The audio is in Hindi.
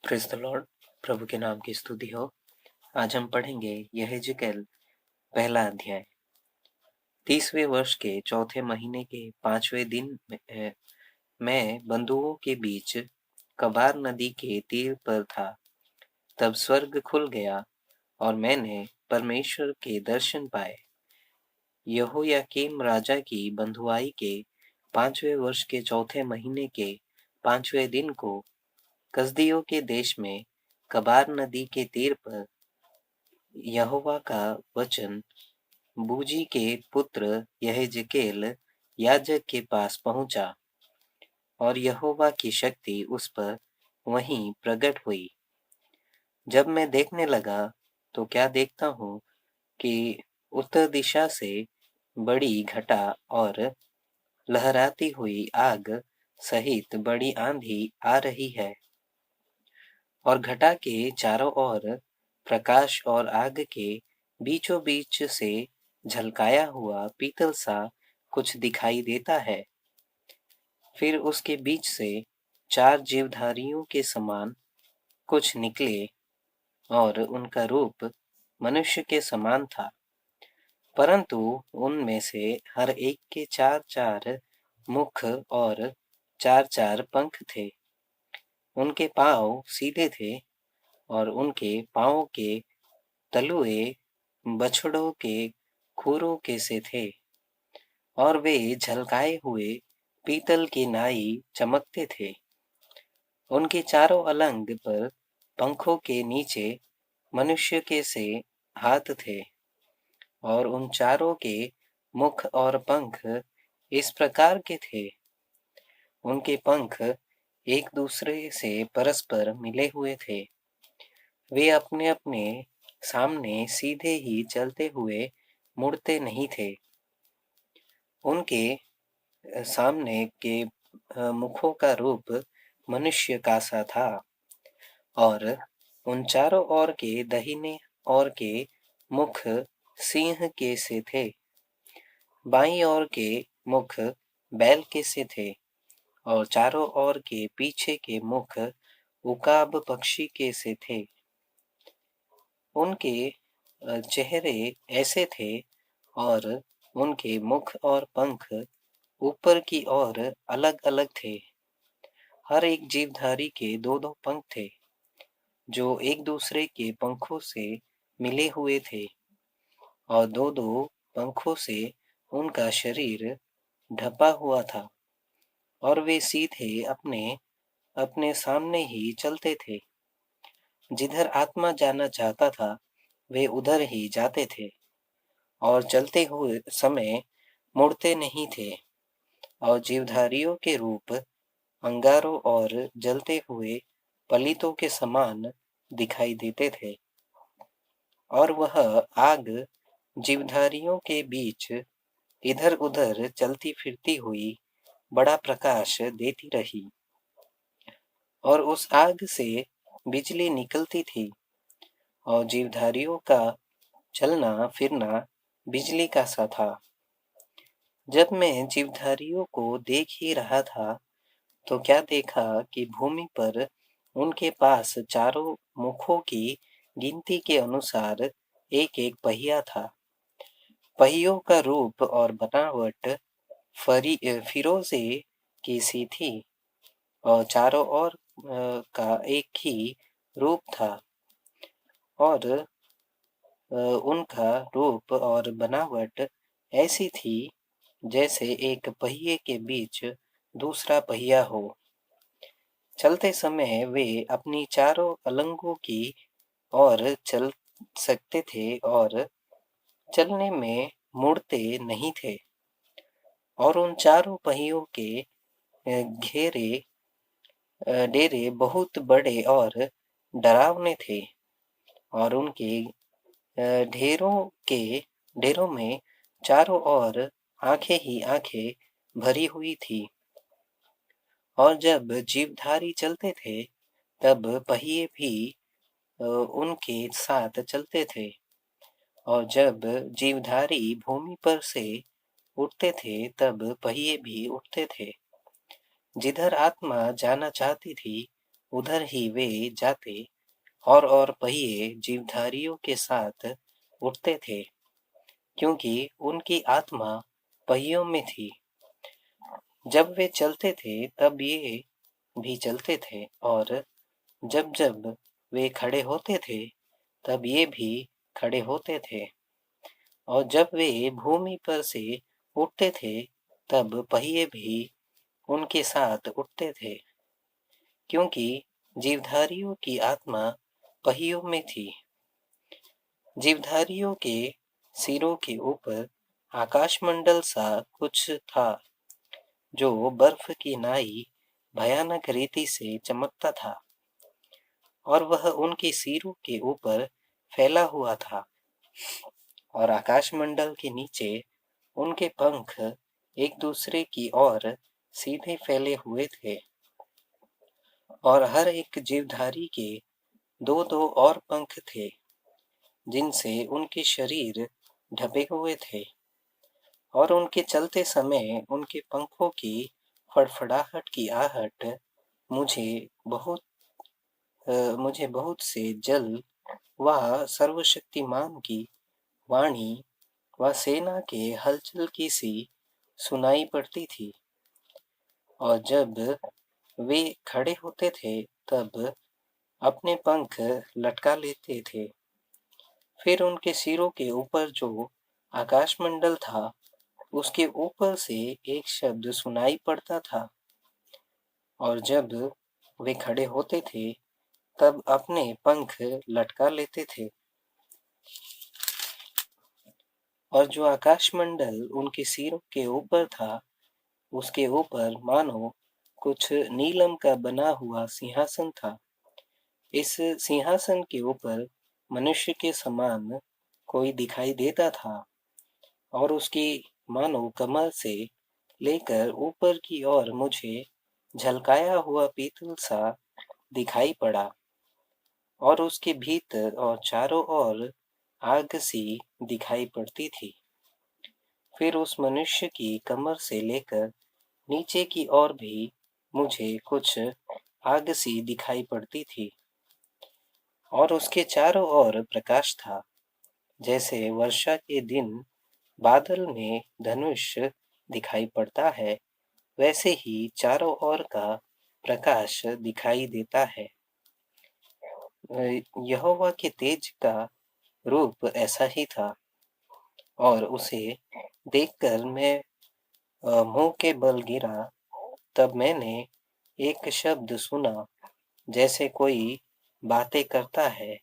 Praise the Lord. प्रभु के नाम की स्तुति हो। आज हम पढ़ेंगे यहेजकेल पहला अध्याय। 30वें वर्ष के चौथे महीने के 5वें दिन मैं बंधुओं के बीच कबार नदी के तीर पर था। तब स्वर्ग खुल गया और मैंने परमेश्वर के दर्शन पाए। यहोयाकीम राजा की बंधुआई के 5वें वर्ष के चौथे महीने के 5वें दिन को कसदियों के देश में कबार नदी के तीर पर यहोवा का वचन बूजी के पुत्र यहेजकेल याजक के पास पहुंचा और यहोवा की शक्ति उस पर वहीं प्रकट हुई। जब मैं देखने लगा तो क्या देखता हूँ कि उत्तर दिशा से बड़ी घटा और लहराती हुई आग सहित बड़ी आंधी आ रही है और घटा के चारों ओर प्रकाश और आग के बीचों बीच से झलकाया हुआ पीतल सा कुछ दिखाई देता है। फिर उसके बीच से 4 जीवधारियों के समान कुछ निकले और उनका रूप मनुष्य के समान था, परंतु उनमें से हर एक के 4-4 मुख और 4-4 पंख थे। उनके पांव सीधे थे और उनके पांवों के तलुए बछड़ों के खुरों के से थे और वे झलकाए हुए पीतल की नाई चमकते थे। उनके चारों अलंग पर पंखों के नीचे मनुष्य के से हाथ थे और उन चारों के मुख और पंख इस प्रकार के थे। उनके पंख एक दूसरे से परस्पर मिले हुए थे। वे अपने अपने सामने सीधे ही चलते हुए मुड़ते नहीं थे। उनके सामने के मुखों का रूप मनुष्य का सा था और उन चारों ओर के दाहिने ओर के मुख सिंह के से थे। बाईं ओर के मुख बैल के से थे और चारों ओर के पीछे के मुख उकाब पक्षी के से थे। उनके चेहरे ऐसे थे और उनके मुख और पंख ऊपर की ओर अलग अलग थे। हर एक जीवधारी के 2-2 पंख थे जो एक दूसरे के पंखों से मिले हुए थे और 2-2 पंखों से उनका शरीर ढपा हुआ था और वे सीधे अपने अपने सामने ही चलते थे। जिधर आत्मा जाना चाहता था वे उधर ही जाते थे और चलते हुए समय मुड़ते नहीं थे और जीवधारियों के रूप अंगारों और जलते हुए पलितों के समान दिखाई देते थे और वह आग जीवधारियों के बीच इधर उधर चलती फिरती हुई बड़ा प्रकाश देती रही और उस आग से बिजली निकलती थी और जीवधारियों का चलना फिरना बिजली का सा था। जब मैं जीवधारियों को देख ही रहा था तो क्या देखा कि भूमि पर उनके पास चारों मुखों की गिनती के अनुसार एक एक पहिया था। पहियों का रूप और बनावट फिरोजे की सी थी और चारों ओर का एक ही रूप था और उनका रूप और बनावट ऐसी थी जैसे एक पहिए के बीच दूसरा पहिया हो। चलते समय वे अपनी चारों अलंगों की ओर चल सकते थे और चलने में मुड़ते नहीं थे और उन चारों पहियों के घेरे डेरे बहुत बड़े और डरावने थे और उनके ढेरों में चारों ओर आंखें ही आंखें भरी हुई थी और जब जीवधारी चलते थे तब पहिए भी उनके साथ चलते थे और जब जीवधारी भूमि पर से उठते थे तब पहिए भी उठते थे। जिधर आत्मा जाना चाहती थी उधर ही वे जाते और पहिए जीवधारियों के साथ उठते थे, क्योंकि उनकी आत्मा पहियों में थी। जब वे चलते थे तब ये भी चलते थे, और जब जब वे खड़े होते थे तब ये भी खड़े होते थे, और जब वे भूमि पर से उठते थे तब पहिए भी उनके साथ उठते थे, क्योंकि जीवधारियों की आत्मा पहियों में थी। जीवधारियों के सिरों के ऊपर आकाशमंडल सा कुछ था, जो बर्फ की नाई भयानक रीति से चमकता था, और वह उनके सिरों के ऊपर फैला हुआ था, और आकाशमंडल के नीचे उनके पंख एक दूसरे की ओर सीधे फैले हुए थे, और हर एक जीवधारी के दो दो और पंख थे, जिनसे उनके शरीर ढपे हुए थे, और उनके चलते समय उनके पंखों की फड़फड़ाहट की आहट मुझे बहुत मुझे बहुत से जल व सर्वशक्तिमान की वाणी व सेना के हलचल की सी सुनाई पड़ती थी। और जब वे खड़े होते थे तब अपने पंख लटका लेते थे। फिर उनके सिरों के ऊपर जो आकाशमंडल था, उसके ऊपर से एक शब्द सुनाई पड़ता था, और जब वे खड़े होते थे तब अपने पंख लटका लेते थे, और जो आकाशमंडल उनके सिरों के ऊपर था, उसके ऊपर मानो कुछ नीलम का बना हुआ सिंहासन था। इस सिंहासन के ऊपर मनुष्य के समान कोई दिखाई देता था, और उसकी मानो कमर से लेकर ऊपर की ओर मुझे झलकाया हुआ पीतल सा दिखाई पड़ा, और उसके भीतर और चारों ओर आग सी दिखाई पड़ती थी। फिर उस मनुष्य की कमर से लेकर नीचे की ओर भी मुझे कुछ आग सी दिखाई पड़ती थी, और उसके चारों ओर प्रकाश था, जैसे वर्षा के दिन बादल में धनुष दिखाई पड़ता है, वैसे ही चारों ओर का प्रकाश दिखाई देता है। यहोवा के तेज का रूप ऐसा ही था, और उसे देखकर मैं मुंह के बल गिरा। तब मैंने एक शब्द सुना, जैसे कोई बातें करता है,